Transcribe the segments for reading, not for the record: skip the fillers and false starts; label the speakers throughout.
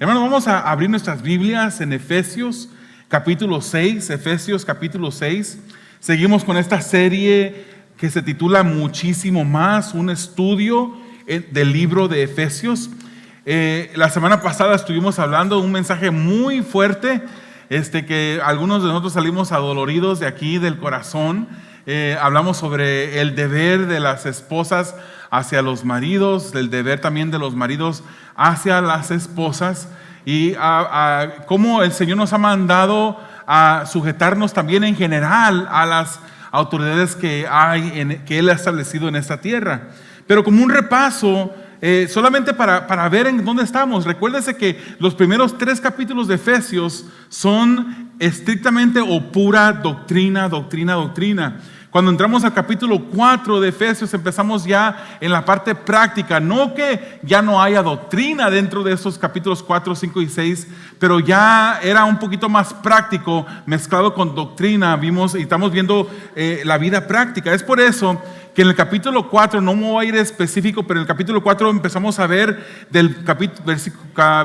Speaker 1: Hermanos, vamos a abrir nuestras Biblias en Efesios capítulo 6. Efesios capítulo 6. Seguimos con esta serie que se titula Muchísimo Más, un estudio del libro de Efesios. La semana pasada estuvimos hablando de un mensaje muy fuerte, que algunos de nosotros salimos adoloridos de aquí del corazón. Hablamos sobre el deber de las esposas hacia los maridos, el deber también de los maridos hacia las esposas, y cómo el Señor nos ha mandado a sujetarnos también en general a las autoridades que Él ha establecido en esta tierra. Pero como un repaso, solamente para ver en dónde estamos, recuérdese que los primeros 3 capítulos de Efesios son estrictamente o pura doctrina. Cuando entramos al capítulo 4 de Efesios, empezamos ya en la parte práctica. No que ya no haya doctrina dentro de estos capítulos 4, 5 y 6, pero ya era un poquito más práctico, mezclado con doctrina. Vimos y estamos viendo la vida práctica. Es por eso que en el capítulo 4, no me voy a ir específico, pero en el capítulo 4 empezamos a ver del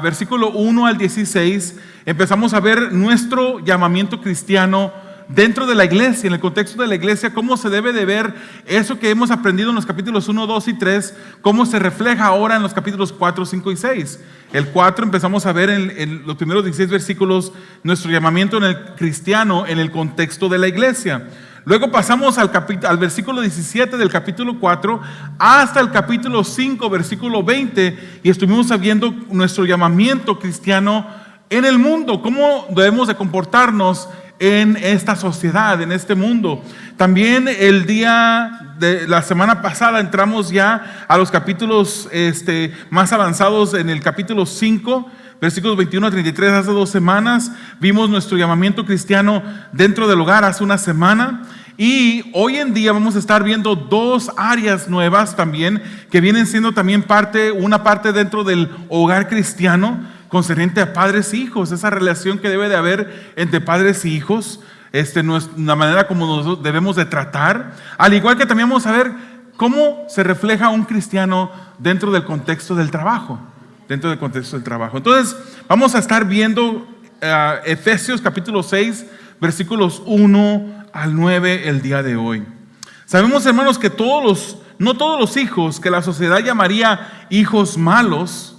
Speaker 1: versículo 1 al 16, empezamos a ver nuestro llamamiento cristiano dentro de la iglesia, en el contexto de la iglesia, cómo se debe de ver eso que hemos aprendido en los capítulos 1, 2 y 3, cómo se refleja ahora en los capítulos 4, 5 y 6. El 4 empezamos a ver en los primeros 16 versículos nuestro llamamiento en el cristiano en el contexto de la iglesia. Luego pasamos al versículo 17 del capítulo 4 hasta el capítulo 5, versículo 20, y estuvimos viendo nuestro llamamiento cristiano en el mundo, cómo debemos de comportarnos en esta sociedad, en este mundo. También el día de la semana pasada entramos ya a los capítulos más avanzados. En el capítulo 5, versículos 21 a 33, hace 2 semanas vimos nuestro llamamiento cristiano dentro del hogar hace una semana. Y hoy en día vamos a estar viendo 2 áreas nuevas también, que vienen siendo también una parte dentro del hogar cristiano, concerniente a padres e hijos, esa relación que debe de haber entre padres e hijos, la manera como nos debemos de tratar, al igual que también vamos a ver cómo se refleja un cristiano dentro del contexto del trabajo, Entonces, vamos a estar viendo Efesios capítulo 6, versículos 1 al 9 el día de hoy. Sabemos, hermanos, que no todos los hijos que la sociedad llamaría hijos malos,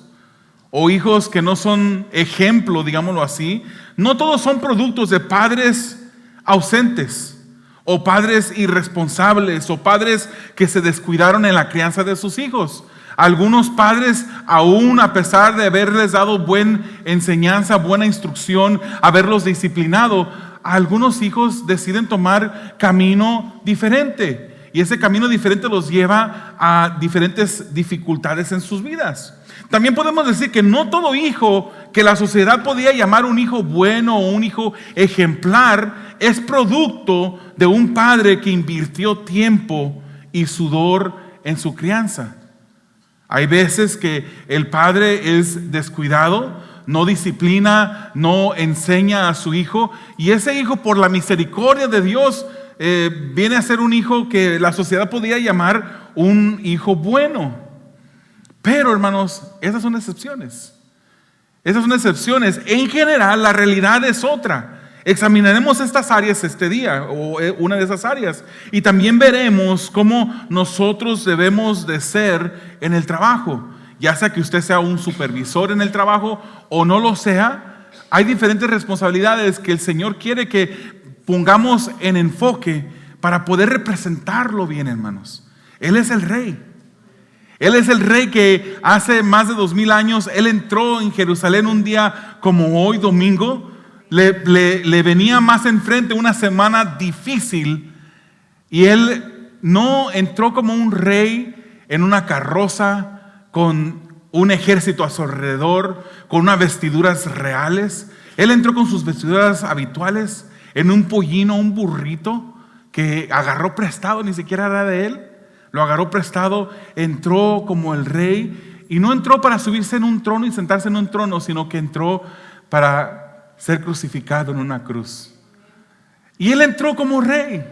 Speaker 1: o hijos que no son ejemplo, digámoslo así, no todos son productos de padres ausentes, o padres irresponsables, o padres que se descuidaron en la crianza de sus hijos. Algunos padres, aún a pesar de haberles dado buena enseñanza, buena instrucción, haberlos disciplinado, algunos hijos deciden tomar camino diferente, y ese camino diferente los lleva a diferentes dificultades en sus vidas. También podemos decir que no todo hijo que la sociedad podía llamar un hijo bueno o un hijo ejemplar es producto de un padre que invirtió tiempo y sudor en su crianza. Hay veces que el padre es descuidado, no disciplina, no enseña a su hijo, y ese hijo, por la misericordia de Dios, viene a ser un hijo que la sociedad podía llamar un hijo bueno. Pero, hermanos, esas son excepciones. En general, la realidad es otra. Examinaremos estas áreas este día, o una de esas áreas, y también veremos cómo nosotros debemos de ser en el trabajo. Ya sea que usted sea un supervisor en el trabajo o no lo sea, hay diferentes responsabilidades que el Señor quiere que pongamos en enfoque para poder representarlo bien, hermanos. Él es el Rey. Él es el Rey que hace más de 2000 años, Él entró en Jerusalén un día como hoy, domingo. Le venía más enfrente una semana difícil, y Él no entró como un rey en una carroza con un ejército a su alrededor, con unas vestiduras reales. Él entró con sus vestiduras habituales, en un pollino, un burrito que agarró prestado, ni siquiera era de Él. Lo agarró prestado, entró como el Rey, y no entró para subirse en un trono y sentarse en un trono, sino que entró para ser crucificado en una cruz. Y Él entró como Rey.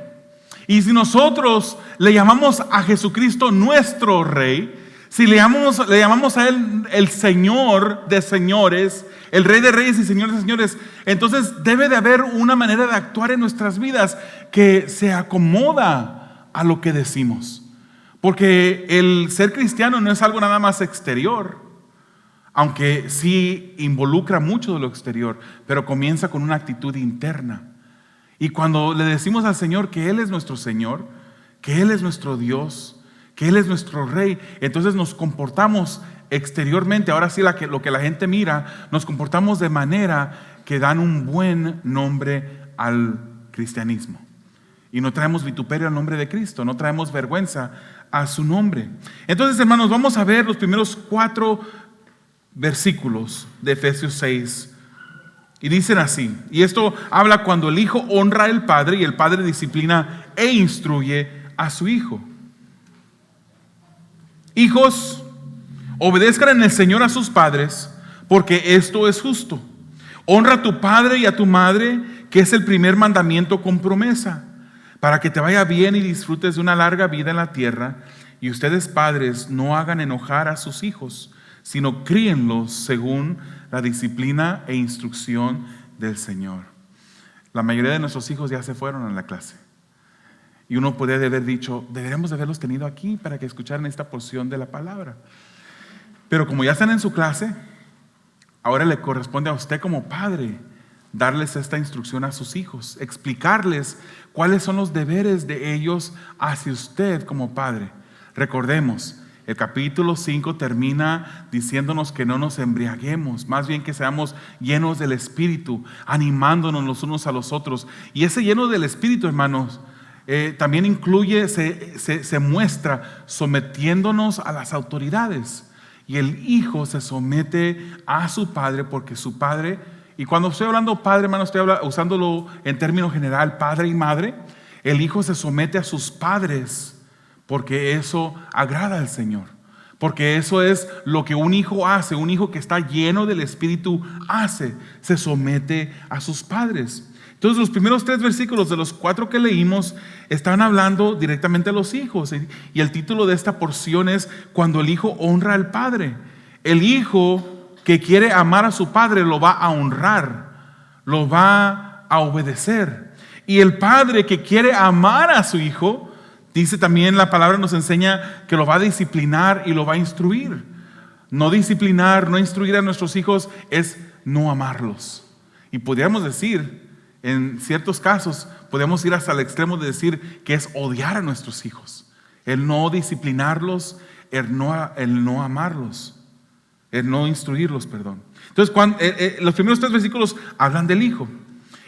Speaker 1: Y si nosotros le llamamos a Jesucristo nuestro Rey, Si le llamamos a Él el Señor de señores, el Rey de reyes y Señor de señores, entonces debe de haber una manera de actuar en nuestras vidas que se acomoda a lo que decimos. Porque el ser cristiano no es algo nada más exterior, aunque sí involucra mucho de lo exterior, pero comienza con una actitud interna. Y cuando le decimos al Señor que Él es nuestro Señor, que Él es nuestro Dios, que Él es nuestro Rey, entonces nos comportamos exteriormente, ahora sí lo que la gente mira, nos comportamos de manera que dan un buen nombre al cristianismo. Y no traemos vituperio al nombre de Cristo, no traemos vergüenza a su nombre. Entonces, hermanos, vamos a ver los primeros 4 versículos de Efesios 6. Y dicen así, y esto habla cuando el hijo honra al padre y el padre disciplina e instruye a su hijo. Hijos, obedezcan en el Señor a sus padres, porque esto es justo. Honra a tu padre y a tu madre, que es el primer mandamiento con promesa, para que te vaya bien y disfrutes de una larga vida en la tierra. Y ustedes, padres, no hagan enojar a sus hijos, sino críenlos según la disciplina e instrucción del Señor. La mayoría de nuestros hijos ya se fueron a la clase. Y uno podría haber dicho, deberíamos de haberlos tenido aquí para que escucharan esta porción de la palabra. Pero como ya están en su clase, ahora le corresponde a usted como padre darles esta instrucción a sus hijos, explicarles cuáles son los deberes de ellos hacia usted como padre. Recordemos, el capítulo 5 termina diciéndonos que no nos embriaguemos, más bien que seamos llenos del Espíritu, animándonos los unos a los otros. Y ese lleno del Espíritu, hermanos, también incluye, se muestra sometiéndonos a las autoridades. Y el hijo se somete a su padre porque su padre, y cuando estoy hablando padre, hermano, estoy usándolo en términos general, padre y madre. El hijo se somete a sus padres porque eso agrada al Señor, porque eso es lo que un hijo hace. Un hijo que está lleno del Espíritu hace, se somete a sus padres. Entonces los primeros 3 versículos de los 4 que leímos están hablando directamente a los hijos, y el título de esta porción es cuando el hijo honra al padre. El hijo que quiere amar a su padre lo va a honrar, lo va a obedecer. Y el padre que quiere amar a su hijo, dice también la palabra, nos enseña que lo va a disciplinar y lo va a instruir. No disciplinar, no instruir a nuestros hijos es no amarlos. Y podríamos decir, en ciertos casos, podemos ir hasta el extremo de decir que es odiar a nuestros hijos. El no disciplinarlos, el no amarlos, el no instruirlos, perdón. Entonces, los primeros 3 versículos hablan del hijo.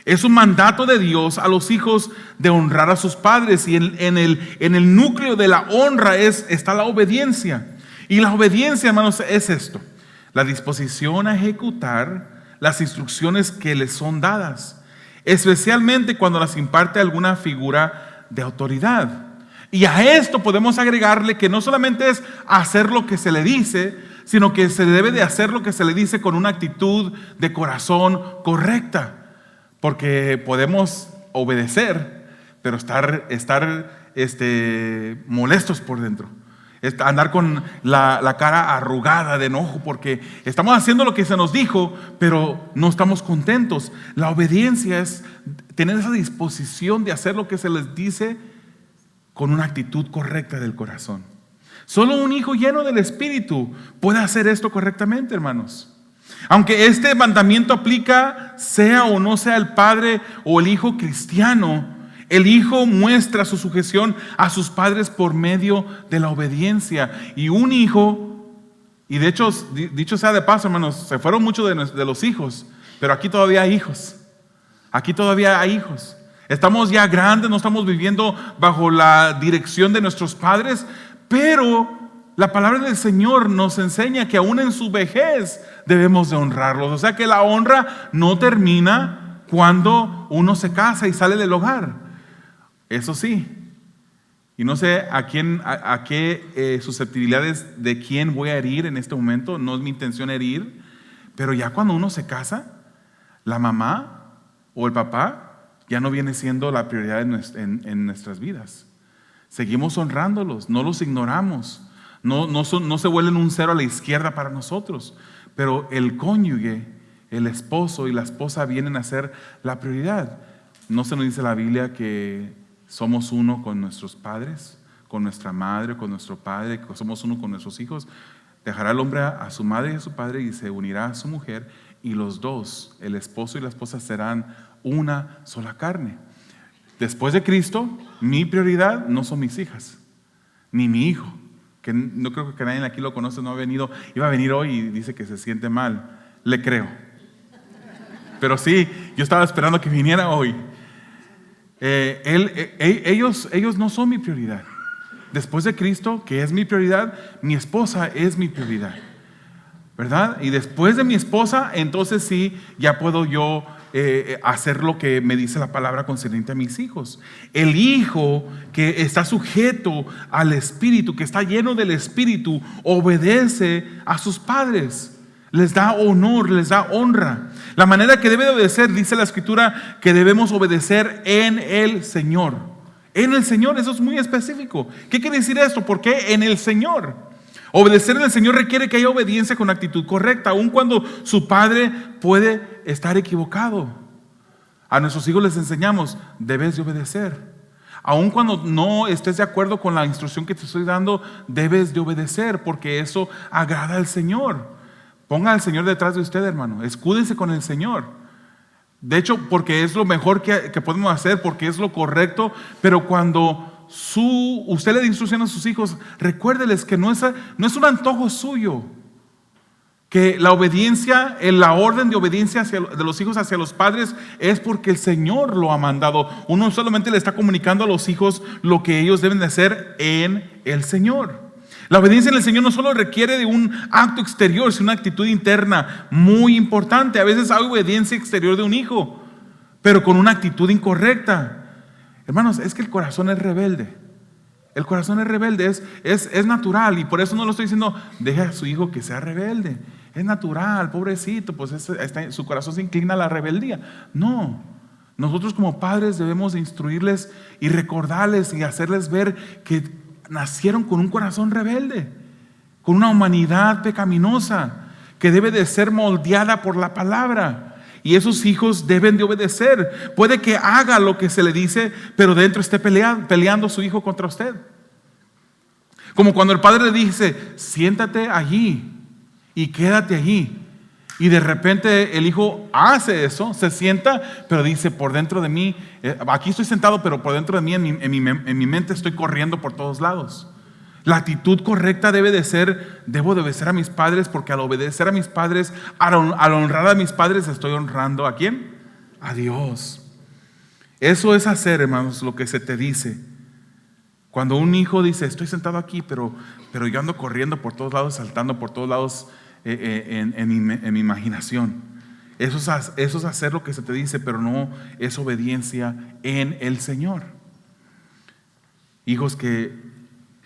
Speaker 1: Es un mandato de Dios a los hijos de honrar a sus padres, y en el núcleo de la honra está la obediencia. Y la obediencia, hermanos, es esto: la disposición a ejecutar las instrucciones que les son dadas, especialmente cuando las imparte alguna figura de autoridad. Y a esto podemos agregarle que no solamente es hacer lo que se le dice, sino que se debe de hacer lo que se le dice con una actitud de corazón correcta. Porque podemos obedecer, pero estar molestos por dentro. Andar con la cara arrugada de enojo porque estamos haciendo lo que se nos dijo, pero no estamos contentos. La obediencia es tener esa disposición de hacer lo que se les dice con una actitud correcta del corazón. Solo un hijo lleno del Espíritu puede hacer esto correctamente, hermanos. Aunque este mandamiento aplica sea o no sea el padre o el hijo cristiano, el hijo muestra su sujeción a sus padres por medio de la obediencia. Y un hijo, y de hecho, dicho sea de paso, hermanos, se fueron muchos de los hijos, pero aquí todavía hay hijos. Aquí todavía hay hijos. Estamos ya grandes, no estamos viviendo bajo la dirección de nuestros padres, pero la palabra del Señor nos enseña que aún en su vejez debemos de honrarlos. O sea que la honra no termina cuando uno se casa y sale del hogar. Eso sí. Y no sé a qué susceptibilidades de quién voy a herir en este momento. No es mi intención herir. Pero ya cuando uno se casa, la mamá o el papá ya no viene siendo la prioridad en nuestras vidas. Seguimos honrándolos, no los ignoramos. No se vuelven un cero a la izquierda para nosotros, pero el cónyuge, el esposo y la esposa vienen a ser la prioridad. ¿No se nos dice la Biblia que somos uno con nuestros padres, con nuestra madre, con nuestro padre, que somos uno con nuestros hijos? Dejará el hombre a su madre y a su padre y se unirá a su mujer, y los dos, el esposo y la esposa, serán una sola carne. Después de Cristo, mi prioridad no son mis hijas, ni mi hijo, que no creo que nadie aquí lo conoce, no ha venido, iba a venir hoy y dice que se siente mal. Le creo. Pero sí, yo estaba esperando que viniera hoy. Ellos no son mi prioridad. Después de Cristo, que es mi prioridad, mi esposa es mi prioridad, ¿verdad? Y después de mi esposa, entonces sí, ya puedo yo hacer lo que me dice la palabra concerniente a mis hijos. El hijo que está sujeto al Espíritu, que está lleno del Espíritu, obedece a sus padres, les da honor, les da honra. La manera que debe de obedecer, dice la Escritura, que debemos obedecer en el Señor. En el Señor, eso es muy específico. ¿Qué quiere decir esto? ¿Por qué en el Señor? Obedecer en el Señor requiere que haya obediencia con actitud correcta, aun cuando su padre puede estar equivocado. A nuestros hijos les enseñamos, debes de obedecer. Aun cuando no estés de acuerdo con la instrucción que te estoy dando, debes de obedecer, porque eso agrada al Señor. Ponga al Señor detrás de usted, hermano. Escúdese con el Señor. De hecho, porque es lo mejor que podemos hacer, porque es lo correcto. Pero cuando usted le da instrucción a sus hijos, recuérdeles que no es un antojo suyo, que la obediencia, la orden de obediencia de los hijos hacia los padres es porque el Señor lo ha mandado. Uno solamente le está comunicando a los hijos lo que ellos deben de hacer en el Señor. La obediencia en el Señor no solo requiere de un acto exterior, sino una actitud interna muy importante. A veces hay obediencia exterior de un hijo, pero con una actitud incorrecta. Hermanos, es que el corazón es rebelde. El corazón es rebelde, es natural, y por eso no lo estoy diciendo, deje a su hijo que sea rebelde. Es natural, pobrecito, pues su corazón se inclina a la rebeldía. No, nosotros como padres debemos de instruirles y recordarles y hacerles ver que nacieron con un corazón rebelde, con una humanidad pecaminosa que debe de ser moldeada por la palabra. Y esos hijos deben de obedecer. Puede que haga lo que se le dice, pero dentro esté peleando su hijo contra usted. Como cuando el padre le dice, siéntate allí y quédate allí. Y de repente el hijo hace eso, se sienta, pero dice, por dentro de mí, aquí estoy sentado, pero por dentro de mí, en mi mente estoy corriendo por todos lados. La actitud correcta debo de obedecer a mis padres, porque al obedecer a mis padres, al honrar a mis padres, estoy honrando ¿a quién? A Dios. Eso es hacer, hermanos, lo que se te dice. Cuando un hijo dice, estoy sentado aquí, pero yo ando corriendo por todos lados, saltando por todos lados en mi imaginación. Eso es hacer lo que se te dice, pero no es obediencia en el Señor. Hijos que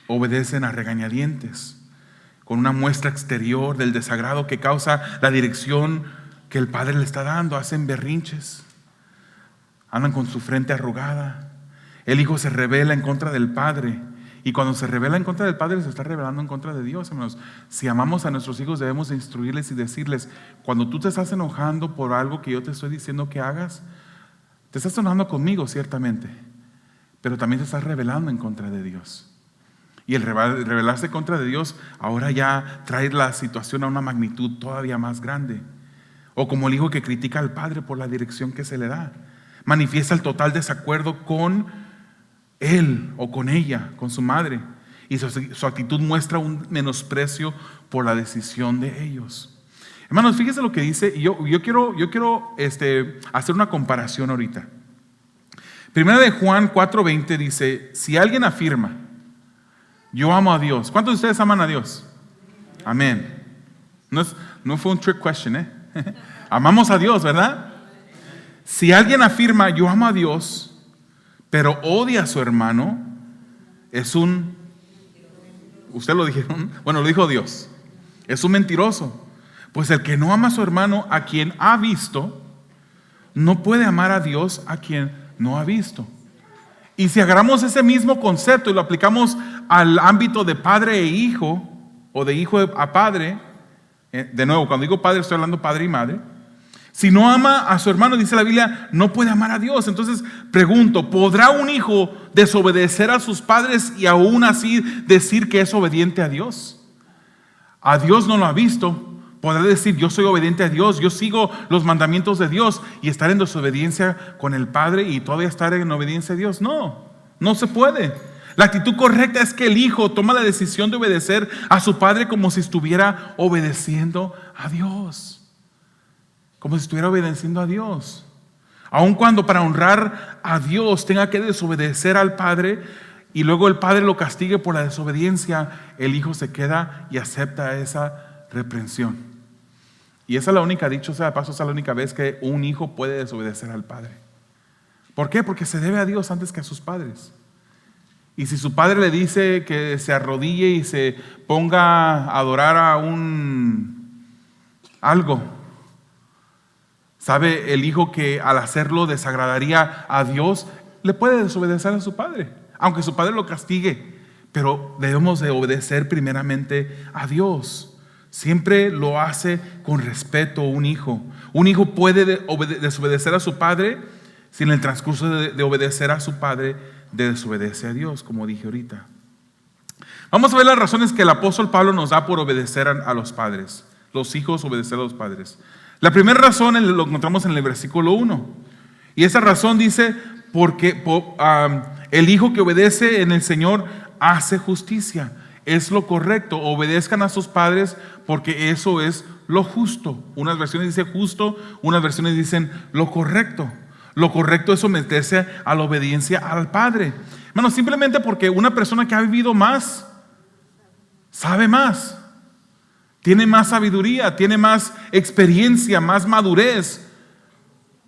Speaker 1: obedecen a regañadientes, con una muestra exterior del desagrado que causa la dirección que el padre le está dando. Hacen berrinches, andan con su frente arrugada. El hijo se rebela en contra del padre, y cuando se rebela en contra del padre, se está rebelando en contra de Dios, hermanos. Si amamos a nuestros hijos, debemos instruirles y decirles, cuando tú te estás enojando por algo que yo te estoy diciendo que hagas, te estás enojando conmigo, ciertamente, pero también te estás rebelando en contra de Dios. Y el rebelarse contra de Dios ahora ya trae la situación a una magnitud todavía más grande. O como el hijo que critica al padre por la dirección que se le da, manifiesta el total desacuerdo con él o con ella, con su madre, y su actitud muestra un menosprecio por la decisión de ellos. Hermanos, fíjense lo que dice, y yo quiero hacer una comparación ahorita. Primera de Juan 4:20 dice, si alguien afirma, yo amo a Dios. ¿Cuántos de ustedes aman a Dios? Amén. No fue un trick question, Amamos a Dios, ¿verdad? Si alguien afirma, yo amo a Dios, pero odia a su hermano, ustedes lo dijeron, bueno, lo dijo Dios, es un mentiroso. Pues el que no ama a su hermano, a quien ha visto, no puede amar a Dios a quien no ha visto. Y si agarramos ese mismo concepto y lo aplicamos al ámbito de padre e hijo, o de hijo a padre, de nuevo, cuando digo padre estoy hablando padre y madre. Si no ama a su hermano, dice la Biblia, no puede amar a Dios. Entonces pregunto, ¿podrá un hijo desobedecer a sus padres y aún así decir que es obediente a Dios? A Dios no lo ha visto. Podrá decir, yo soy obediente a Dios, yo sigo los mandamientos de Dios, y estar en desobediencia con el Padre y todavía estar en obediencia a Dios. No, no se puede. La actitud correcta es que el hijo toma la decisión de obedecer a su padre como si estuviera obedeciendo a Dios. Como si estuviera obedeciendo a Dios. Aun cuando para honrar a Dios tenga que desobedecer al Padre y luego el Padre lo castigue por la desobediencia, el hijo se queda y acepta esa reprensión. Y esa es la única, dicho sea de paso, esa es la única vez que un hijo puede desobedecer al padre. ¿Por qué? Porque se debe a Dios antes que a sus padres. Y si su padre le dice que se arrodille y se ponga a adorar a algo, sabe el hijo que al hacerlo desagradaría a Dios, le puede desobedecer a su padre, aunque su padre lo castigue. Pero debemos de obedecer primeramente a Dios. Siempre lo hace con respeto un hijo. Un hijo puede desobedecer a su padre si en el transcurso de obedecer a su padre desobedece a Dios, como dije ahorita. Vamos a ver las razones que el apóstol Pablo nos da por obedecer a los padres. Los hijos obedecer a los padres. La primera razón lo encontramos en el versículo 1. Y esa razón dice, porque el hijo que obedece en el Señor hace justicia. Es lo correcto. Obedezcan a sus padres porque eso es lo justo. Unas versiones dicen justo, unas versiones dicen lo correcto. Lo correcto es someterse a la obediencia al Padre. Hermano, simplemente porque una persona que ha vivido más, sabe más, tiene más sabiduría, tiene más experiencia, más madurez.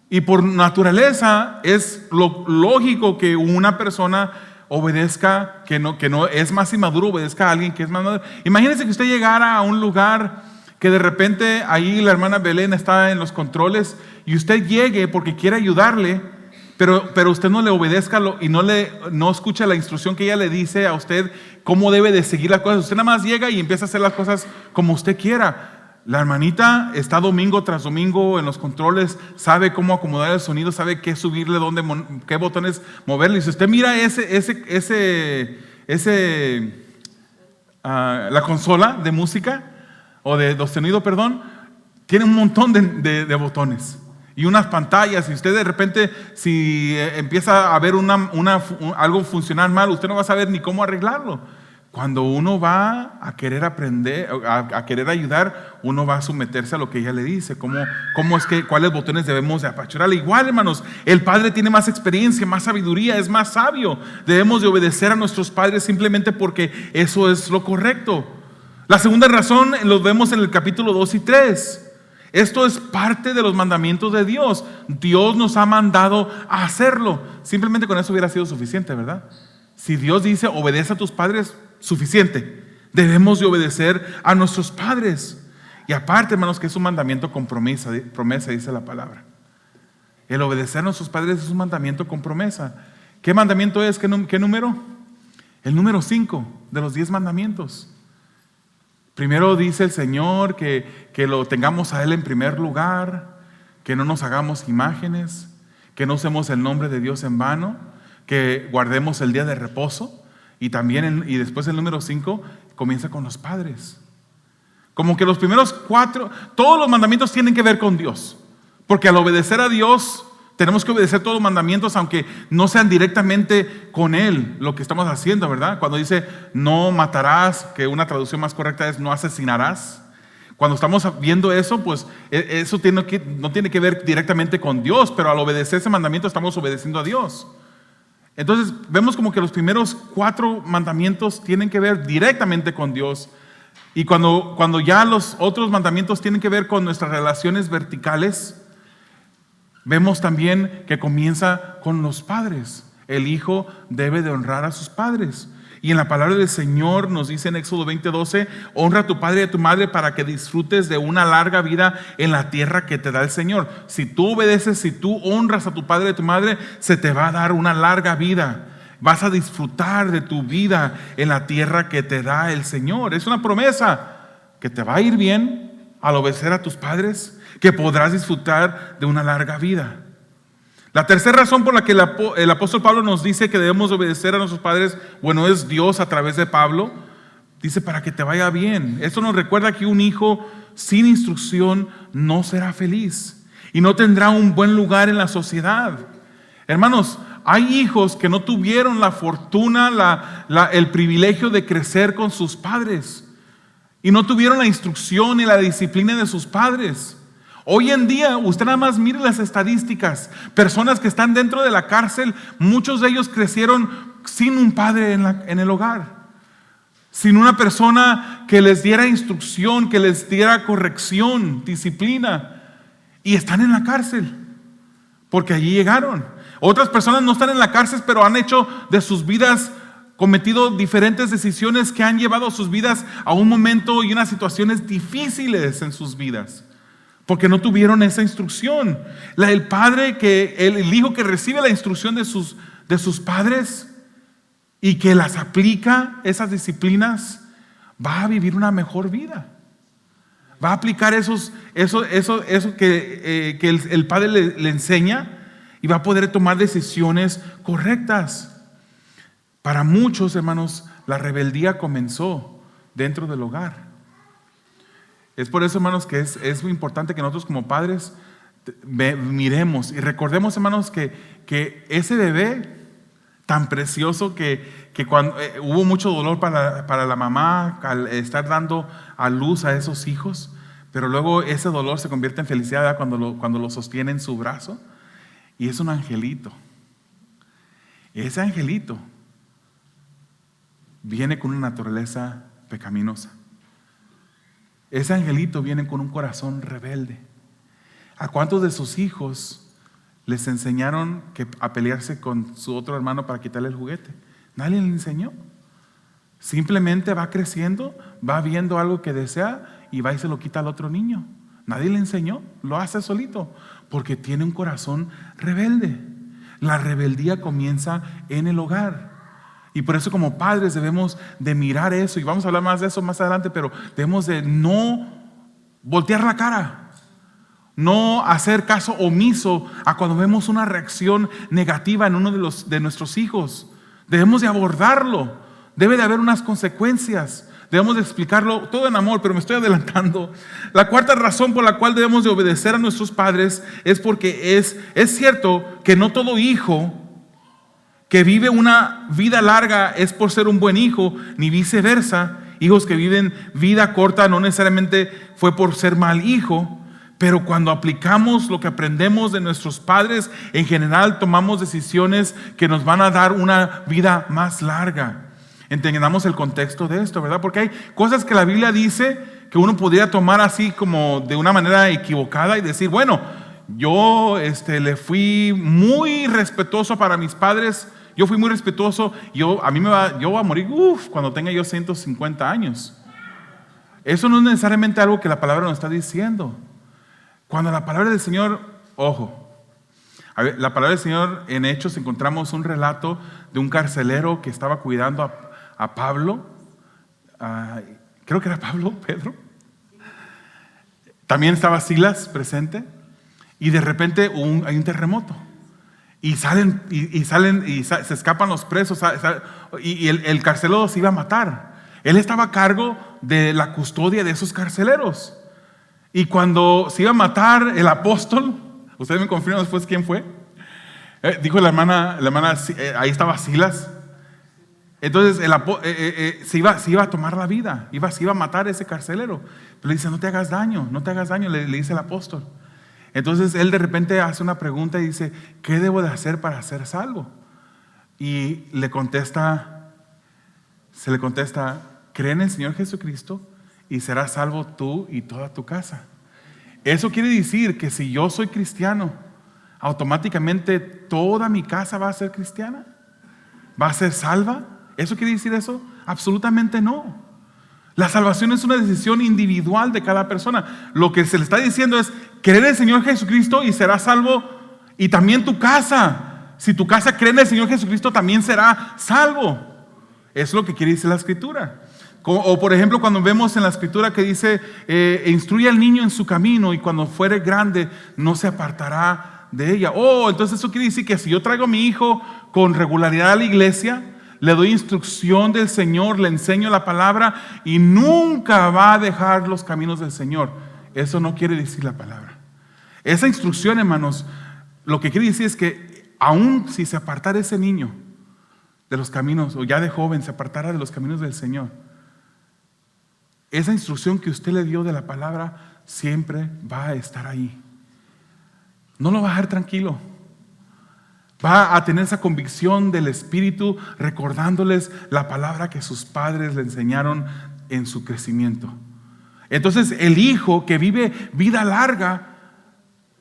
Speaker 1: Y por naturaleza es lo lógico que una persona obedezca, que no es más inmaduro, obedezca a alguien que es más maduro. Imagínense que usted llegara a un lugar que de repente ahí la hermana Belén está en los controles y usted llegue porque quiere ayudarle, pero usted no le obedezca y no escucha la instrucción que ella le dice a usted cómo debe de seguir las cosas. Usted nada más llega y empieza a hacer las cosas como usted quiera. La hermanita está domingo tras domingo en los controles, sabe cómo acomodar el sonido, sabe qué subirle, qué botones moverle. Y si usted mira la consola de música o de sonido, tiene un montón de botones y unas pantallas. Y usted de repente, si empieza a ver algo funcionar mal, usted no va a saber ni cómo arreglarlo. Cuando uno va a querer aprender, a querer ayudar, uno va a someterse a lo que ella le dice, cuáles botones debemos de apachurar. Igual, hermanos, el padre tiene más experiencia, más sabiduría, es más sabio. Debemos de obedecer a nuestros padres simplemente porque eso es lo correcto. La segunda razón lo vemos en el capítulo 2 y 3. Esto es parte de los mandamientos de Dios. Dios nos ha mandado a hacerlo. Simplemente con eso hubiera sido suficiente, ¿verdad? Si Dios dice obedece a tus padres, suficiente. Debemos de obedecer a nuestros padres. Y aparte, hermanos, que es un mandamiento con promesa, dice la palabra. El obedecer a nuestros padres es un mandamiento con promesa. ¿Qué mandamiento es? ¿Qué número? El número 5 de los 10 mandamientos. Primero dice el Señor que lo tengamos a Él en primer lugar, que no nos hagamos imágenes, que no usemos el nombre de Dios en vano, que guardemos el día de reposo. Y también, y después el número 5 comienza con los padres. Como que los primeros 4, todos los mandamientos tienen que ver con Dios. Porque al obedecer a Dios, tenemos que obedecer todos los mandamientos, aunque no sean directamente con Él lo que estamos haciendo, ¿verdad? Cuando dice no matarás, que una traducción más correcta es no asesinarás. Cuando estamos viendo eso, pues eso no tiene que ver directamente con Dios, pero al obedecer ese mandamiento estamos obedeciendo a Dios. Entonces vemos como que los primeros 4 mandamientos tienen que ver directamente con Dios. Y cuando ya los otros mandamientos tienen que ver con nuestras relaciones verticales, vemos también que comienza con los padres. El hijo debe de honrar a sus padres. Y en la palabra del Señor nos dice en Éxodo 20:12, honra a tu padre y a tu madre para que disfrutes de una larga vida en la tierra que te da el Señor. Si tú obedeces, si tú honras a tu padre y a tu madre, se te va a dar una larga vida. vas a disfrutar de tu vida en la tierra que te da el Señor. Es una promesa que te va a ir bien al obedecer a tus padres, que podrás disfrutar de una larga vida. La tercera razón por la que el apóstol Pablo nos dice que debemos obedecer a nuestros padres, bueno, es Dios a través de Pablo. Dice, para que te vaya bien. Esto nos recuerda que un hijo sin instrucción no será feliz y no tendrá un buen lugar en la sociedad. Hermanos, hay hijos que no tuvieron la fortuna, el privilegio de crecer con sus padres y no tuvieron la instrucción y la disciplina de sus padres. Hoy en día, usted nada más mire las estadísticas. Personas que están dentro de la cárcel, muchos de ellos crecieron sin un padre en el hogar, sin una persona que les diera instrucción, que les diera corrección, disciplina, y están en la cárcel porque allí llegaron. Otras personas no están en la cárcel, pero han hecho de sus vidas, cometido diferentes decisiones que han llevado sus vidas a un momento y unas situaciones difíciles en sus vidas, porque no tuvieron esa instrucción. El hijo que recibe la instrucción de sus padres y que las aplica, esas disciplinas, va a vivir una mejor vida. Va a aplicar eso que el padre le enseña, y va a poder tomar decisiones correctas. Para muchos, hermanos, la rebeldía comenzó dentro del hogar. Es por eso, hermanos, que es muy importante que nosotros como padres miremos y recordemos, hermanos, que ese bebé tan precioso que cuando hubo mucho dolor para la mamá al estar dando a luz a esos hijos, pero luego ese dolor se convierte en felicidad cuando lo sostiene en su brazo, y es un angelito. Ese angelito viene con una naturaleza pecaminosa. Ese angelito viene con un corazón rebelde. ¿A cuántos de sus hijos les enseñaron a pelearse con su otro hermano para quitarle el juguete? Nadie le enseñó. Simplemente va creciendo, va viendo algo que desea y va y se lo quita al otro niño. Nadie le enseñó, lo hace solito, porque tiene un corazón rebelde. La rebeldía comienza en el hogar. Y por eso como padres debemos de mirar eso, y vamos a hablar más de eso más adelante, pero debemos de no voltear la cara, no hacer caso omiso a cuando vemos una reacción negativa en uno de nuestros hijos. Debemos de abordarlo, debe de haber unas consecuencias, debemos de explicarlo todo en amor, pero me estoy adelantando. La cuarta razón por la cual debemos de obedecer a nuestros padres es porque es cierto que no todo hijo que vive una vida larga es por ser un buen hijo, ni viceversa. Hijos que viven vida corta no necesariamente fue por ser mal hijo, pero cuando aplicamos lo que aprendemos de nuestros padres, en general tomamos decisiones que nos van a dar una vida más larga. Entendamos el contexto de esto, ¿verdad? Porque hay cosas que la Biblia dice que uno podría tomar así como de una manera equivocada y decir, bueno, yo le fui muy respetuoso para mis padres. Yo fui muy respetuoso, yo voy a morir cuando tenga yo 150 años. Eso no es necesariamente algo que la palabra nos está diciendo. Cuando la palabra del Señor, ojo, la palabra del Señor en Hechos encontramos un relato de un carcelero que estaba cuidando a Pablo. Creo que era Pablo, Pedro. También estaba Silas presente, y de repente hay un terremoto. Y se escapan los presos, y el carcelero se iba a matar. Él estaba a cargo de la custodia de esos carceleros. Y cuando se iba a matar el apóstol, ustedes me confirman después quién fue. Dijo la hermana, ahí estaba Silas. Entonces se iba a tomar la vida, se iba a matar a ese carcelero. Pero le dice, no te hagas daño, le dice el apóstol. Entonces él de repente hace una pregunta y dice, ¿qué debo de hacer para ser salvo? Y se le contesta, cree en el Señor Jesucristo y serás salvo tú y toda tu casa. Eso quiere decir que si yo soy cristiano, automáticamente toda mi casa va a ser cristiana, va a ser salva. ¿Eso quiere decir eso? Absolutamente no. La salvación es una decisión individual de cada persona. Lo que se le está diciendo es, creer en el Señor Jesucristo y serás salvo, y también tu casa. Si tu casa cree en el Señor Jesucristo, también será salvo. Eso es lo que quiere decir la Escritura. O por ejemplo, cuando vemos en la Escritura que dice, instruye al niño en su camino y cuando fuere grande no se apartará de ella. Entonces eso quiere decir que si yo traigo a mi hijo con regularidad a la iglesia, le doy instrucción del Señor, le enseño la palabra y nunca va a dejar los caminos del Señor. Eso no quiere decir la palabra. Esa instrucción, hermanos, lo que quiere decir es que aun si se apartara ese niño de los caminos, o ya de joven se apartara de los caminos del Señor, esa instrucción que usted le dio de la palabra siempre va a estar ahí. No lo va a dejar tranquilo. Va a tener esa convicción del Espíritu recordándoles la palabra que sus padres le enseñaron en su crecimiento. Entonces el hijo que vive vida larga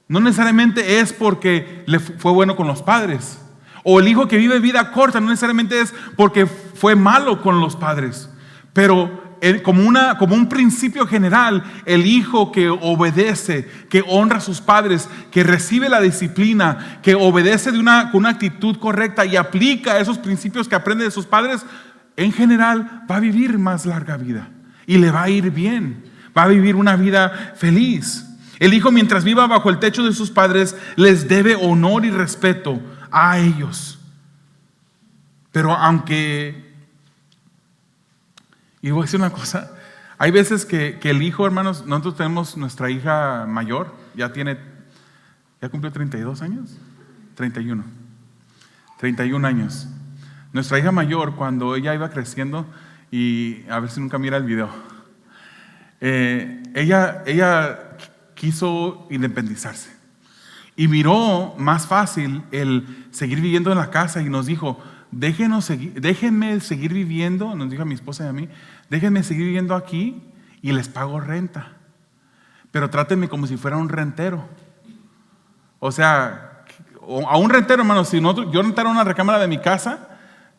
Speaker 1: no necesariamente es porque le fue bueno con los padres. O el hijo que vive vida corta no necesariamente es porque fue malo con los padres. Pero como un principio general, el hijo que obedece, que honra a sus padres, que recibe la disciplina, que obedece con una actitud correcta y aplica esos principios que aprende de sus padres, en general va a vivir más larga vida y le va a ir bien, va a vivir una vida feliz. El hijo, mientras viva bajo el techo de sus padres, les debe honor y respeto a ellos. Pero y voy a decir una cosa, hay veces que el hijo, hermanos, nosotros tenemos nuestra hija mayor, ya cumplió 32 años, 31 años. Nuestra hija mayor, cuando ella iba creciendo, y a ver si nunca mira el video, ella quiso independizarse y miró más fácil el seguir viviendo en la casa y nos dijo, déjenme seguir viviendo, nos dijo a mi esposa y a mí, déjenme seguir viviendo aquí y les pago renta, pero trátenme como si fuera un rentero. O sea, a un rentero, hermano, si yo rentara una recámara de mi casa,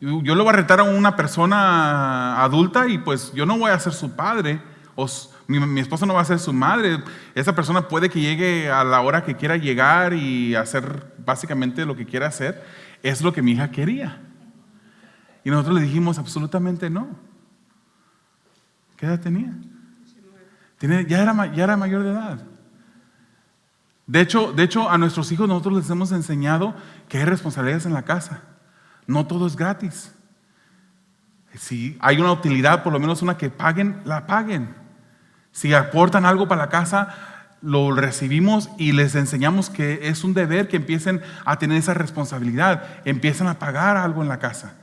Speaker 1: yo le voy a rentar a una persona adulta y pues yo no voy a ser su padre, o mi esposa no va a ser su madre. Esa persona puede que llegue a la hora que quiera llegar y hacer básicamente lo que quiera hacer. Es lo que mi hija quería. Y nosotros le dijimos absolutamente no. ¿Qué edad tenía? Ya era mayor de edad. De hecho, a nuestros hijos nosotros les hemos enseñado que hay responsabilidades en la casa. No todo es gratis. Si hay una utilidad, por lo menos una que paguen, la paguen. Si aportan algo para la casa, lo recibimos y les enseñamos que es un deber que empiecen a tener esa responsabilidad, empiezan a pagar algo en la casa.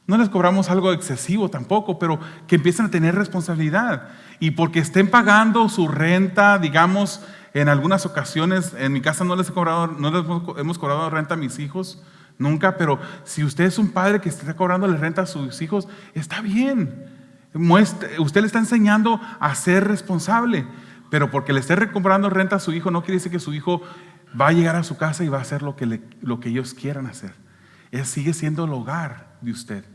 Speaker 1: No les cobramos algo excesivo tampoco, pero que empiecen a tener responsabilidad. Y porque estén pagando su renta, digamos, en algunas ocasiones, en mi casa no les hemos cobrado renta a mis hijos, nunca, pero si usted es un padre que está cobrándole renta a sus hijos, está bien. Usted le está enseñando a ser responsable, pero porque le esté cobrando renta a su hijo, no quiere decir que su hijo va a llegar a su casa y va a hacer lo que ellos quieran hacer. Sigue siendo el hogar de usted.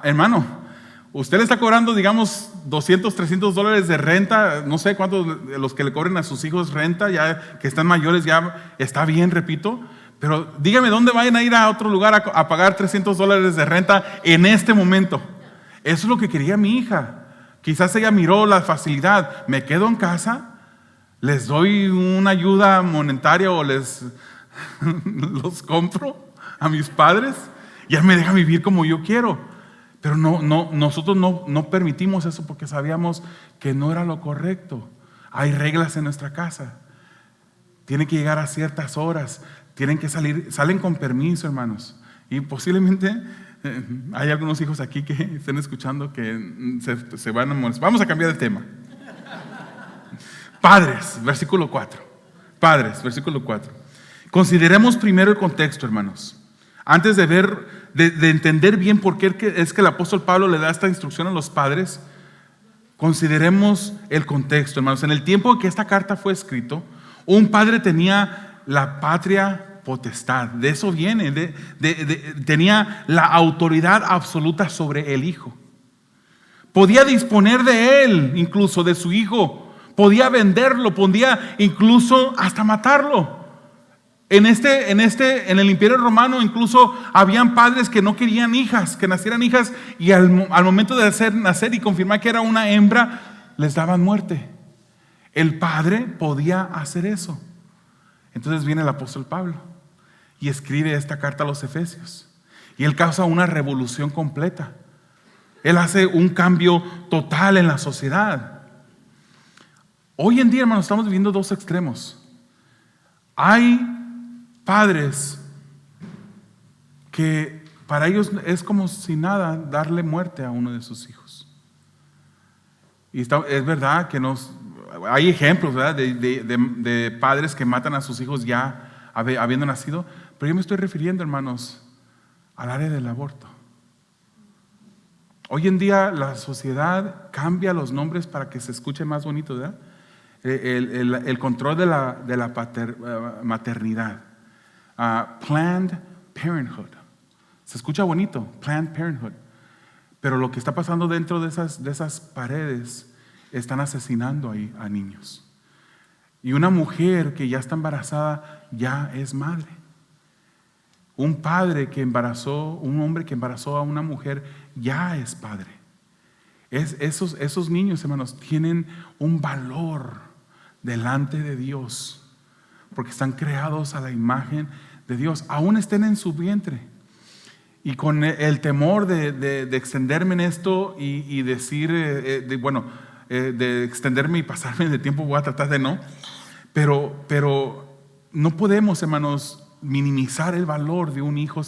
Speaker 1: Hermano, usted le está cobrando, digamos, $200, $300 de renta, no sé cuántos de los que le cobren a sus hijos renta, ya que están mayores, ya está bien, repito, pero dígame dónde vayan a ir a otro lugar a pagar $300 de renta en este momento. Eso es lo que quería mi hija. Quizás ella miró la facilidad, me quedo en casa, les doy una ayuda monetaria o los compro a mis padres, ya me dejan vivir como yo quiero. Pero nosotros no permitimos eso porque sabíamos que no era lo correcto. Hay reglas en nuestra casa. Tienen que llegar a ciertas horas, tienen que salen con permiso, hermanos. Y posiblemente hay algunos hijos aquí que estén escuchando que se van a molestar. Vamos a cambiar de tema. Versículo 4. Padres, versículo 4. Consideremos primero el contexto, hermanos. Antes de entender bien por qué es que el apóstol Pablo le da esta instrucción a los padres, consideremos el contexto, hermanos. En el tiempo en que esta carta fue escrita, un padre tenía la patria potestad. De eso viene. Tenía la autoridad absoluta sobre el hijo. Podía disponer de él, incluso de su hijo. Podía venderlo, podía incluso hasta matarlo. En el Imperio Romano incluso habían padres que no querían hijas, que nacieran hijas, y al momento de hacer nacer y confirmar que era una hembra, les daban muerte. El padre podía hacer eso. Entonces viene el apóstol Pablo y escribe esta carta a los Efesios. Y él causa una revolución completa. Él hace un cambio total en la sociedad. Hoy en día, hermanos, estamos viviendo dos extremos. Hay padres que para ellos es como si nada darle muerte a uno de sus hijos. Y es verdad que hay ejemplos, ¿verdad?, de padres que matan a sus hijos ya habiendo nacido, pero yo me estoy refiriendo, hermanos, al área del aborto. Hoy en día la sociedad cambia los nombres para que se escuche más bonito, ¿verdad? El control de la maternidad. Planned Parenthood. Se escucha bonito, Planned Parenthood. Pero lo que está pasando dentro de esas paredes, están asesinando ahí a niños. Y una mujer que ya está embarazada ya es madre. Un hombre que embarazó a una mujer ya es padre. Esos niños, hermanos, tienen un valor delante de Dios, porque están creados a la imagen de Dios, aún estén en su vientre. Y con el temor de extenderme en esto y decir, de extenderme y pasarme de tiempo, voy a tratar de no, pero no podemos, hermanos, minimizar el valor de un hijo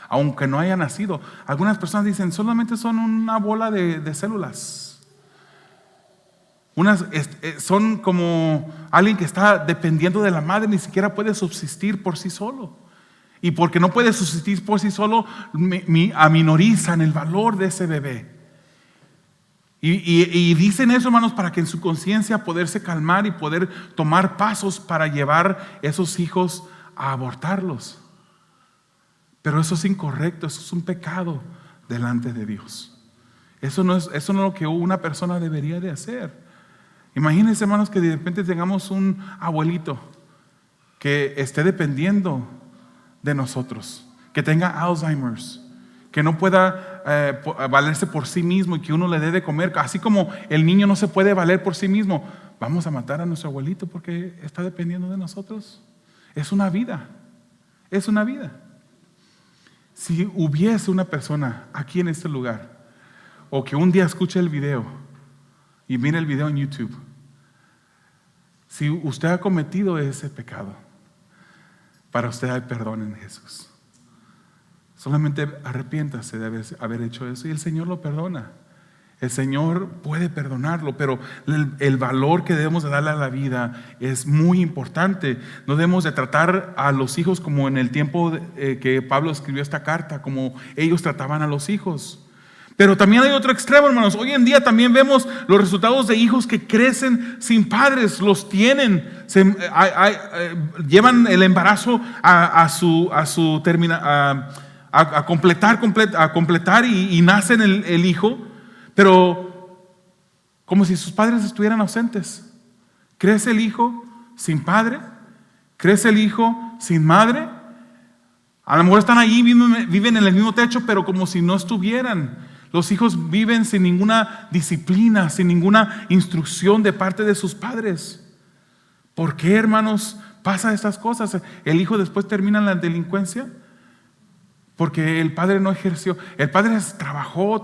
Speaker 1: aunque no haya nacido. Algunas personas dicen, solamente son una bola de células. Son como alguien que está dependiendo de la madre, ni siquiera puede subsistir por sí solo. Y porque no puede subsistir por sí solo, aminorizan el valor de ese bebé. Y dicen eso, hermanos, para que en su conciencia poderse calmar y poder tomar pasos para llevar esos hijos a abortarlos. Pero eso es incorrecto, eso es un pecado delante de Dios. Eso no es lo que una persona debería de hacer. Imagínense, hermanos, que de repente tengamos un abuelito que esté dependiendo de nosotros, que tenga Alzheimer's, que no pueda valerse por sí mismo y que uno le dé de comer, así como el niño no se puede valer por sí mismo. ¿Vamos a matar a nuestro abuelito porque está dependiendo de nosotros? Es una vida, es una vida. Si hubiese una persona aquí en este lugar, o que un día escuche el video y mire el video en YouTube, si usted ha cometido ese pecado, para usted hay perdón en Jesús. Solamente arrepiéntase de haber hecho eso y el Señor lo perdona. El Señor puede perdonarlo, pero el valor que debemos de darle a la vida es muy importante. No debemos de tratar a los hijos como en el tiempo que Pablo escribió esta carta, como ellos trataban a los hijos. Pero también hay otro extremo, hermanos. Hoy en día también vemos los resultados de hijos que crecen sin padres, los tienen, llevan el embarazo a completar y nacen el hijo, pero como si sus padres estuvieran ausentes. Crece el hijo sin padre, crece el hijo sin madre. A lo mejor están allí, viven en el mismo techo, pero como si no estuvieran. Los hijos viven sin ninguna disciplina, sin ninguna instrucción de parte de sus padres. ¿Por qué, hermanos, pasa estas cosas? El hijo después termina en la delincuencia porque el padre no ejerció. El padre trabajó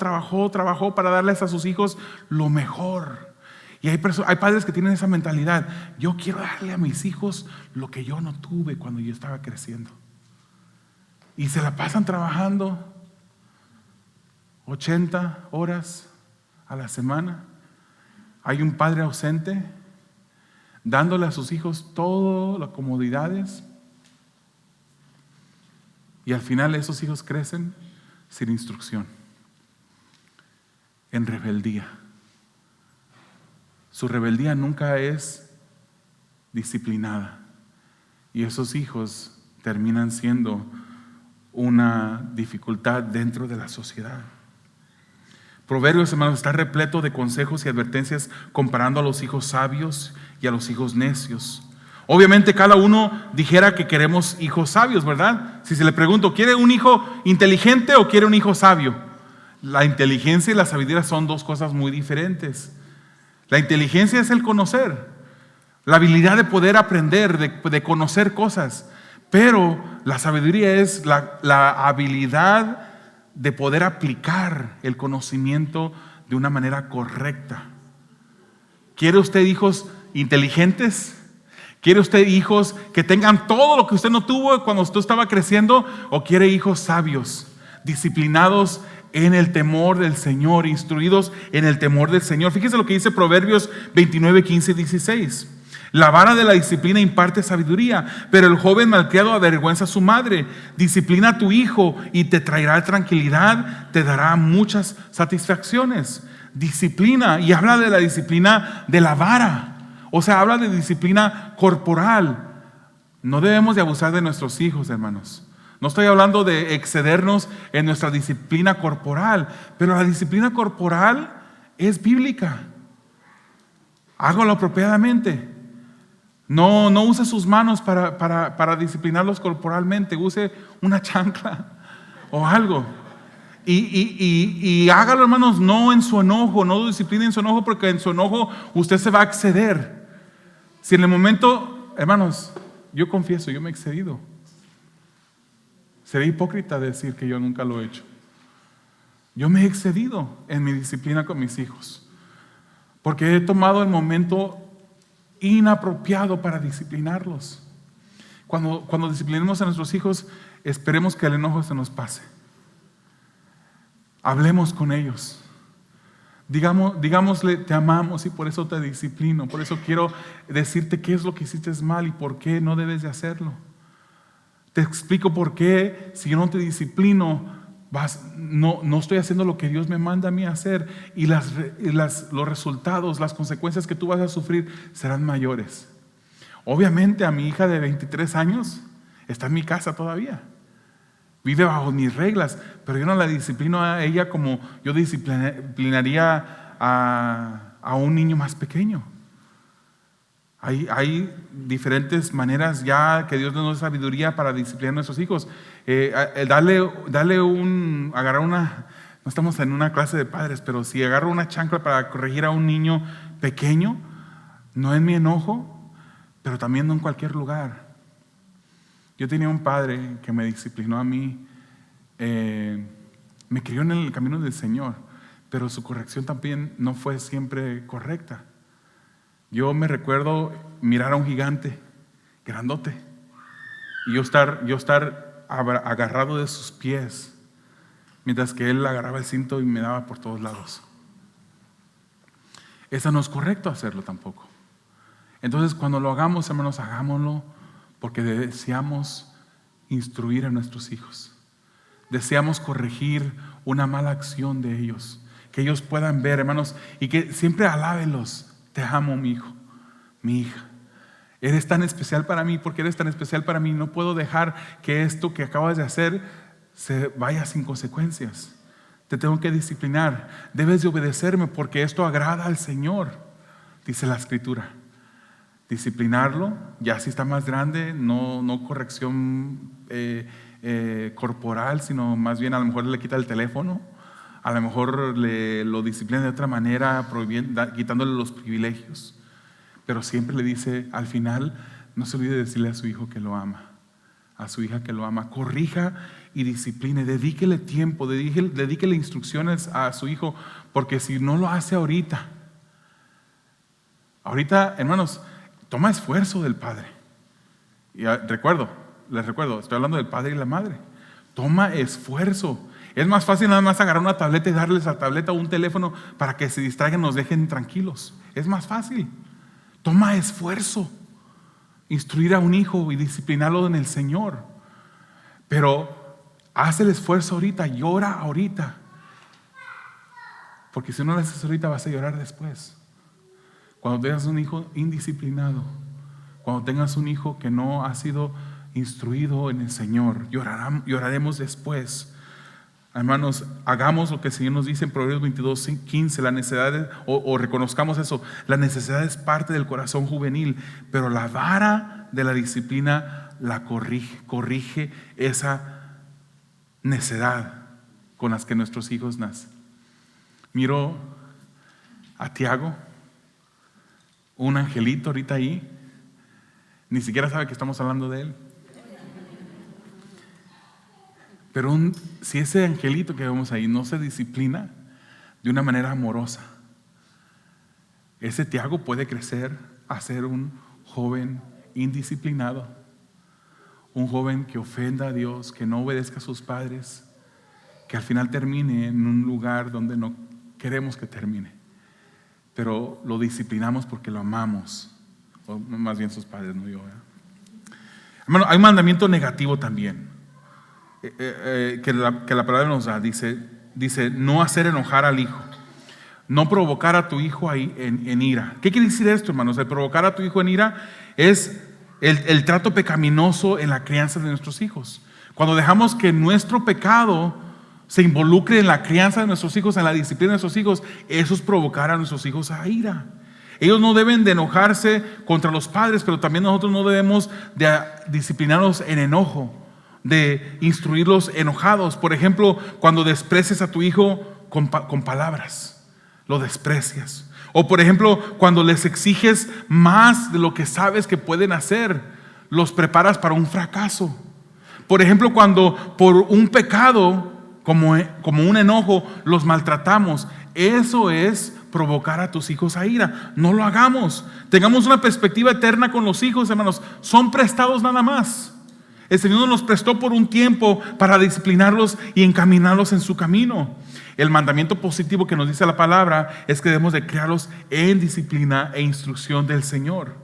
Speaker 1: para darles a sus hijos lo mejor. Y hay padres que tienen esa mentalidad: yo quiero darle a mis hijos lo que yo no tuve cuando yo estaba creciendo. Y se la pasan trabajando 80 horas a la semana. Hay un padre ausente dándole a sus hijos todas las comodidades, y al final esos hijos crecen sin instrucción, en rebeldía. Su rebeldía nunca es disciplinada y esos hijos terminan siendo una dificultad dentro de la sociedad. Proverbios, hermanos, está repleto de consejos y advertencias comparando a los hijos sabios y a los hijos necios. Obviamente cada uno dijera que queremos hijos sabios, ¿verdad? Si se le pregunto, ¿quiere un hijo inteligente o quiere un hijo sabio? La inteligencia y la sabiduría son dos cosas muy diferentes. La inteligencia es el conocer, la habilidad de poder aprender, de conocer cosas. Pero la sabiduría es la habilidad de poder aplicar el conocimiento de una manera correcta. ¿Quiere usted hijos inteligentes? ¿Quiere usted hijos que tengan todo lo que usted no tuvo cuando usted estaba creciendo? ¿O quiere hijos sabios, disciplinados en el temor del Señor, instruidos en el temor del Señor? Fíjese lo que dice Proverbios 29, 15 y 16. La vara de la disciplina imparte sabiduría, pero el joven malcriado avergüenza a su madre. Disciplina a tu hijo y te traerá tranquilidad, te dará muchas satisfacciones. Disciplina, y habla de la disciplina de la vara. O sea, habla de disciplina corporal. No debemos de abusar de nuestros hijos, hermanos. No estoy hablando de excedernos en nuestra disciplina corporal, pero la disciplina corporal es bíblica. Hágalo apropiadamente. No use sus manos para disciplinarlos corporalmente. Use una chancla o algo. Y hágalo, hermanos, no en su enojo. No discipline en su enojo, porque en su enojo usted se va a exceder. Si en el momento, hermanos, yo confieso, yo me he excedido. Sería hipócrita decir que yo nunca lo he hecho. Yo me he excedido en mi disciplina con mis hijos, porque he tomado el momento inapropiado para disciplinarlos. Cuando disciplinemos a nuestros hijos, esperemos que el enojo se nos pase. Hablemos con ellos. Digámosle, te amamos y por eso te disciplino. Por eso quiero decirte qué es lo que hiciste mal y por qué no debes de hacerlo. Te explico por qué, si yo no te disciplino, no estoy haciendo lo que Dios me manda a mí a hacer, y los resultados, las consecuencias que tú vas a sufrir serán mayores. Obviamente a mi hija de 23 años está en mi casa todavía. Vive bajo mis reglas, pero yo no la disciplino a ella como yo disciplinaría a un niño más pequeño. Hay diferentes maneras ya que Dios nos da sabiduría para disciplinar a nuestros hijos. Agarrar una, no estamos en una clase de padres, pero si agarro una chancla para corregir a un niño pequeño, no en mi enojo, pero también no en cualquier lugar. Yo tenía un padre que me disciplinó a mí, me crió en el camino del Señor, pero su corrección también no fue siempre correcta. Yo me recuerdo mirar a un gigante grandote y yo estar agarrado de sus pies, mientras que él agarraba el cinto y me daba por todos lados. Eso no es correcto hacerlo tampoco. Entonces, cuando lo hagamos, hermanos, hagámoslo porque deseamos instruir a nuestros hijos. Deseamos corregir una mala acción de ellos, que ellos puedan ver, hermanos, y que siempre alábenlos. Te amo, mi hijo, mi hija. Eres tan especial para mí, porque eres tan especial para mí. No puedo dejar que esto que acabas de hacer se vaya sin consecuencias. Te tengo que disciplinar. Debes de obedecerme porque esto agrada al Señor, dice la Escritura. Disciplinarlo, ya si está más grande, no corrección corporal, sino más bien a lo mejor le quita el teléfono, a lo mejor lo disciplina de otra manera, quitándole los privilegios. Pero siempre le dice, al final, no se olvide de decirle a su hijo que lo ama, a su hija que lo ama. Corrija y discipline, dedíquele tiempo, dedíquele instrucciones a su hijo, porque si no lo hace ahorita, hermanos, toma esfuerzo del padre. Y les recuerdo, estoy hablando del padre y la madre. Toma esfuerzo. Es más fácil nada más agarrar una tableta y darles a la tableta o un teléfono para que se distraigan y nos dejen tranquilos. Es más fácil. Toma esfuerzo. Instruir a un hijo y disciplinarlo en el Señor. Pero haz el esfuerzo ahorita, llora ahorita. Porque si no lo haces ahorita vas a llorar después. Cuando tengas un hijo indisciplinado, cuando tengas un hijo que no ha sido instruido en el Señor, lloraremos después. Hermanos, hagamos lo que el Señor nos dice en Proverbios 22:15, la necesidad o reconozcamos eso, la necesidad es parte del corazón juvenil, pero la vara de la disciplina la corrige esa necedad con las que nuestros hijos nacen. Miro a Tiago, un angelito ahorita ahí, ni siquiera sabe que estamos hablando de él. Pero si ese angelito que vemos ahí no se disciplina de una manera amorosa, ese Tiago puede crecer a ser un joven indisciplinado, un joven que ofenda a Dios, que no obedezca a sus padres, que al final termine en un lugar donde no queremos que termine, pero lo disciplinamos porque lo amamos, o más bien sus padres, no yo. Hermano, hay un mandamiento negativo también. Que la palabra nos da, dice no hacer enojar al hijo, no provocar a tu hijo ahí en ira. ¿Qué quiere decir esto, hermanos? El provocar a tu hijo en ira es el trato pecaminoso en la crianza de nuestros hijos. Cuando dejamos que nuestro pecado se involucre en la crianza de nuestros hijos, en la disciplina de nuestros hijos, eso es provocar a nuestros hijos a ira. Ellos no deben de enojarse contra los padres, pero también nosotros no debemos de disciplinarlos en enojo, de instruirlos enojados. Por ejemplo, cuando desprecias a tu hijo con palabras, lo desprecias. O por ejemplo, cuando les exiges más de lo que sabes que pueden hacer, los preparas para un fracaso. Por ejemplo, cuando por un pecado como un enojo los maltratamos, eso es provocar a tus hijos a ira. No lo hagamos. Tengamos una perspectiva eterna con los hijos, hermanos. Son prestados nada más. El Señor nos los prestó por un tiempo para disciplinarlos y encaminarlos en su camino. El mandamiento positivo que nos dice la palabra es que debemos de criarlos en disciplina e instrucción del Señor.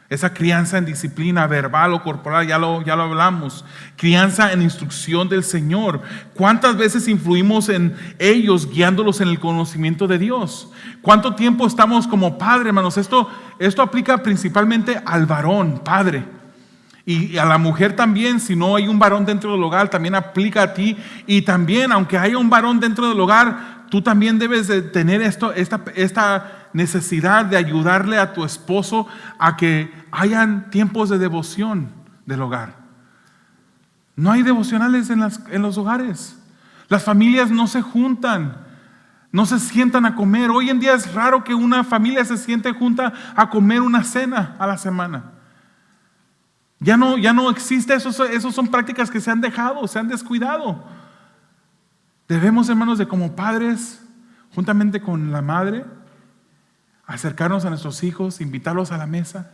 Speaker 1: Esa crianza en disciplina verbal o corporal, ya lo hablamos. Crianza en instrucción del Señor. ¿Cuántas veces influimos en ellos guiándolos en el conocimiento de Dios? ¿Cuánto tiempo estamos como padre, hermanos? Esto aplica principalmente al varón, padre. Y a la mujer también. Si no hay un varón dentro del hogar, también aplica a ti. Y también, aunque haya un varón dentro del hogar, tú también debes de tener esta necesidad de ayudarle a tu esposo a que hayan tiempos de devoción del hogar. No hay devocionales en los hogares. Las familias no se juntan, no se sientan a comer. Hoy en día es raro que una familia se siente junta a comer una cena a la semana. Ya no existe eso. Son prácticas que se han dejado, se han descuidado. Debemos, hermanos, de como padres, juntamente con la madre, acercarnos a nuestros hijos, invitarlos a la mesa.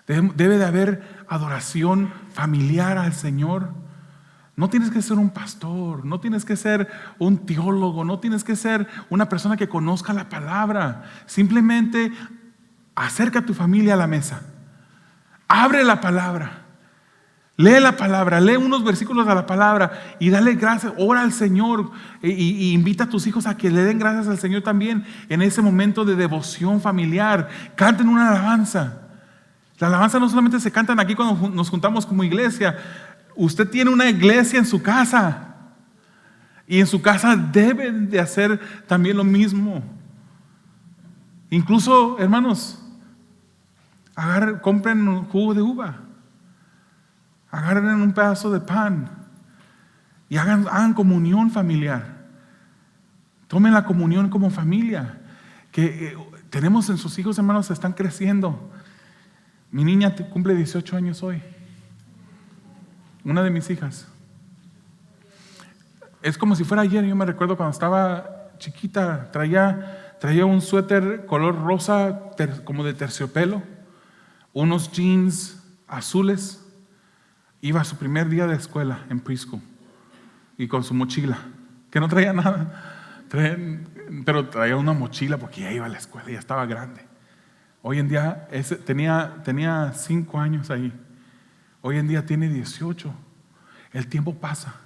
Speaker 1: Debe de haber adoración familiar al Señor. No tienes que ser un pastor, no tienes que ser un teólogo, no tienes que ser una persona que conozca la palabra. Simplemente acerca a tu familia a la mesa. Abre la palabra, lee la palabra, lee unos versículos de la palabra y dale gracias, ora al Señor y invita a tus hijos a que le den gracias al Señor también en ese momento de devoción familiar. Canten una alabanza. La alabanza no solamente se cantan aquí cuando nos juntamos como iglesia. Usted tiene una iglesia en su casa y en su casa deben de hacer también lo mismo. Incluso, hermanos, compren un jugo de uva, agarren un pedazo de pan y hagan comunión familiar. Tomen la comunión como familia. Que tenemos en sus hijos, hermanos, están creciendo. Mi niña cumple 18 años hoy. Una de mis hijas. Es como si fuera ayer. Yo me recuerdo cuando estaba chiquita, traía un suéter color rosa, como de terciopelo, unos jeans azules. Iba a su primer día de escuela en preschool y con su mochila, que no traía nada, pero traía una mochila porque ya iba a la escuela, ya estaba grande. Hoy en día tenía 5 años ahí. Hoy en día tiene 18. El tiempo pasa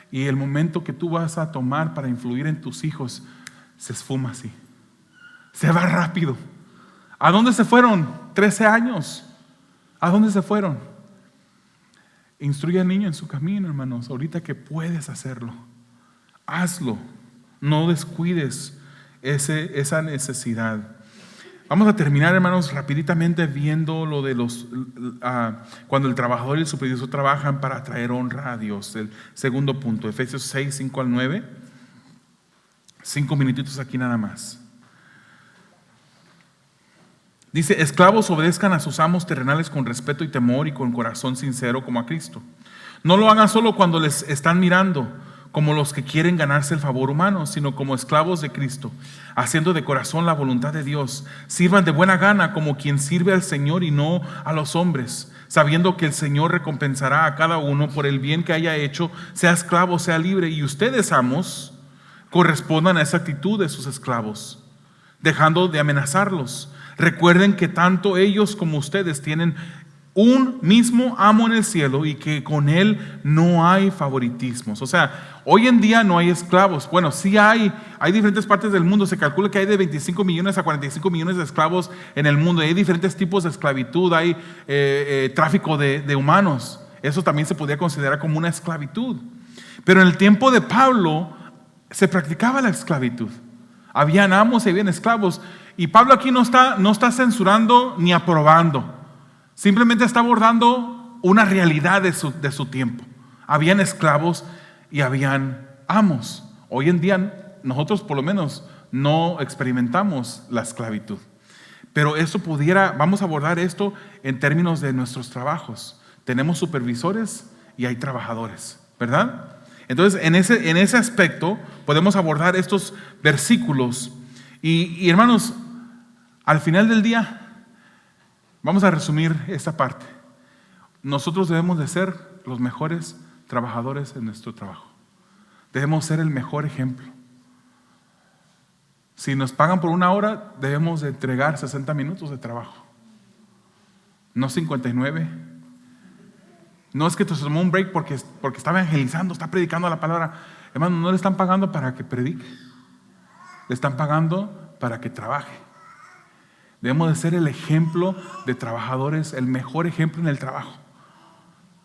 Speaker 1: y el momento que tú vas a tomar para influir en tus hijos se esfuma así, se va rápido. ¿A dónde se fueron? 13 años. ¿A dónde se fueron? Instruye al niño en su camino, hermanos, ahorita que puedes hacerlo. hazlo. No descuides esa necesidad. Vamos a terminar, hermanos, rapiditamente viendo lo de cuando el trabajador y el supervisor trabajan para traer honra a Dios. El segundo punto, Efesios 6, 5 al 9. 5 minutitos aquí nada más. Dice: esclavos, obedezcan a sus amos terrenales con respeto y temor y con corazón sincero como a Cristo. No lo hagan solo cuando les están mirando, como los que quieren ganarse el favor humano, sino como esclavos de Cristo, haciendo de corazón la voluntad de Dios. Sirvan de buena gana como quien sirve al Señor y no a los hombres, sabiendo que el Señor recompensará a cada uno por el bien que haya hecho, sea esclavo, sea libre. Y ustedes, amos, correspondan a esa actitud de sus esclavos, dejando de amenazarlos. Recuerden que tanto ellos como ustedes tienen un mismo amo en el cielo y que con él no hay favoritismos. O sea, hoy en día no hay esclavos. Bueno, sí hay diferentes partes del mundo. Se calcula que hay de 25 millones a 45 millones de esclavos en el mundo. Hay diferentes tipos de esclavitud. Hay tráfico de humanos. Eso también se podría considerar como una esclavitud. Pero en el tiempo de Pablo se practicaba la esclavitud. Habían amos y habían esclavos. Y Pablo aquí no está censurando ni aprobando. Simplemente está abordando una realidad de su tiempo. Habían esclavos y habían amos. Hoy en día nosotros por lo menos no experimentamos la esclavitud. Pero vamos a abordar esto en términos de nuestros trabajos. Tenemos supervisores y hay trabajadores, ¿verdad? Entonces en ese aspecto podemos abordar estos versículos. Y hermanos, al final del día, vamos a resumir esta parte. Nosotros debemos de ser los mejores trabajadores en nuestro trabajo. Debemos ser el mejor ejemplo. Si nos pagan por 1 hora, debemos de entregar 60 minutos de trabajo, no 59. No es que te tomó un break porque está evangelizando, está predicando la palabra. Hermano, no le están pagando para que predique, le están pagando para que trabaje. Debemos de ser el ejemplo de trabajadores, el mejor ejemplo en el trabajo.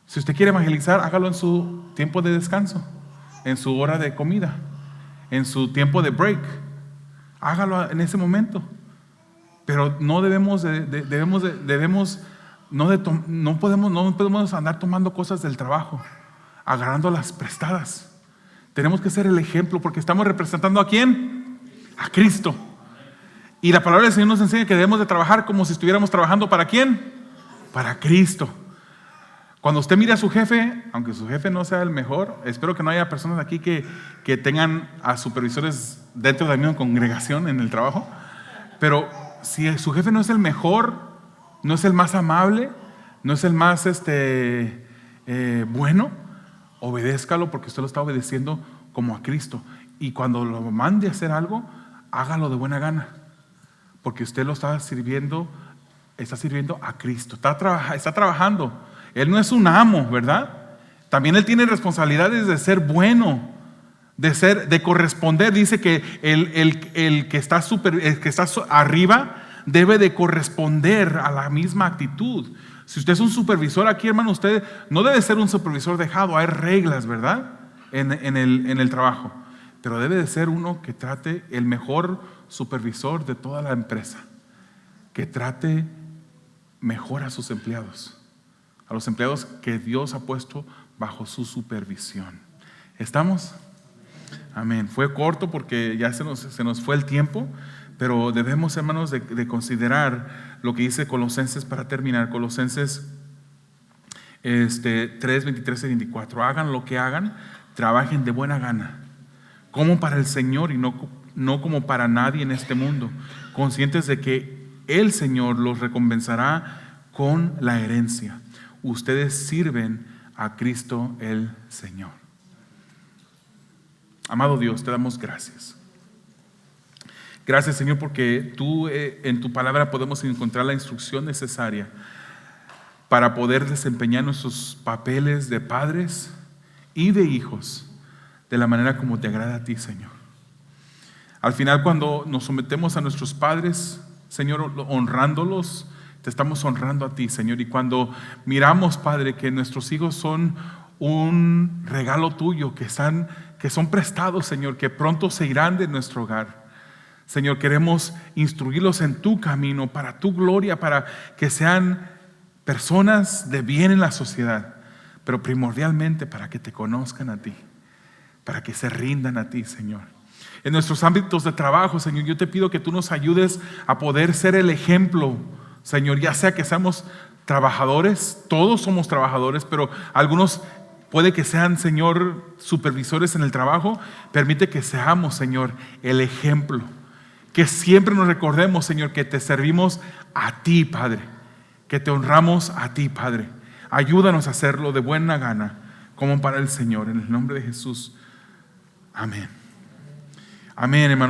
Speaker 1: Si usted quiere evangelizar, hágalo en su tiempo de descanso, en su hora de comida, en su tiempo de break. Hágalo en ese momento. Pero no no podemos andar tomando cosas del trabajo, agarrando las prestadas. Tenemos que ser el ejemplo porque estamos representando ¿a quién? A Cristo. Y la palabra del Señor nos enseña que debemos de trabajar como si estuviéramos trabajando ¿para quién? Para Cristo. Cuando usted mire a su jefe, aunque su jefe no sea el mejor, espero que no haya personas aquí que tengan a supervisores dentro de la misma congregación en el trabajo, pero si su jefe no es el mejor, no es el más amable, no es el más bueno, obedézcalo porque usted lo está obedeciendo como a Cristo. Y cuando lo mande a hacer algo, hágalo de buena gana, porque usted lo está sirviendo a Cristo, está trabajando. Él no es un amo, ¿verdad? También él tiene responsabilidades de ser bueno, de corresponder. Dice que el que está arriba debe de corresponder a la misma actitud. Si usted es un supervisor aquí, hermano, usted no debe ser un supervisor dejado. Hay reglas, ¿verdad? En el trabajo. Pero debe de ser uno que trate el mejor supervisor de toda la empresa, que trate mejor a sus empleados, a los empleados que Dios ha puesto bajo su supervisión. ¿Estamos? Amén. Fue corto porque ya se nos fue el tiempo, pero debemos, hermanos, de considerar lo que dice Colosenses para terminar. Colosenses 3, 23 y 24. Hagan lo que hagan, trabajen de buena gana, como para el Señor y no como para nadie en este mundo, conscientes de que el Señor los recompensará con la herencia. Ustedes sirven a Cristo el Señor. Amado Dios, te damos gracias. Gracias, Señor, porque tú en tu palabra podemos encontrar la instrucción necesaria para poder desempeñar nuestros papeles de padres y de hijos de la manera como te agrada a ti, Señor. Al final, cuando nos sometemos a nuestros padres, Señor, honrándolos, te estamos honrando a ti, Señor. Y cuando miramos, Padre, que nuestros hijos son un regalo tuyo, que están que son prestados, Señor, que pronto se irán de nuestro hogar. Señor, queremos instruirlos en tu camino, para tu gloria, para que sean personas de bien en la sociedad, pero primordialmente para que te conozcan a ti, para que se rindan a ti, Señor. En nuestros ámbitos de trabajo, Señor, yo te pido que tú nos ayudes a poder ser el ejemplo, Señor, ya sea que seamos trabajadores, todos somos trabajadores, pero algunos puede que sean, Señor, supervisores en el trabajo. Permite que seamos, Señor, el ejemplo, que siempre nos recordemos, Señor, que te servimos a ti, Padre, que te honramos a ti, Padre. Ayúdanos a hacerlo de buena gana, como para el Señor, en el nombre de Jesús. Amén. Amén, hermano.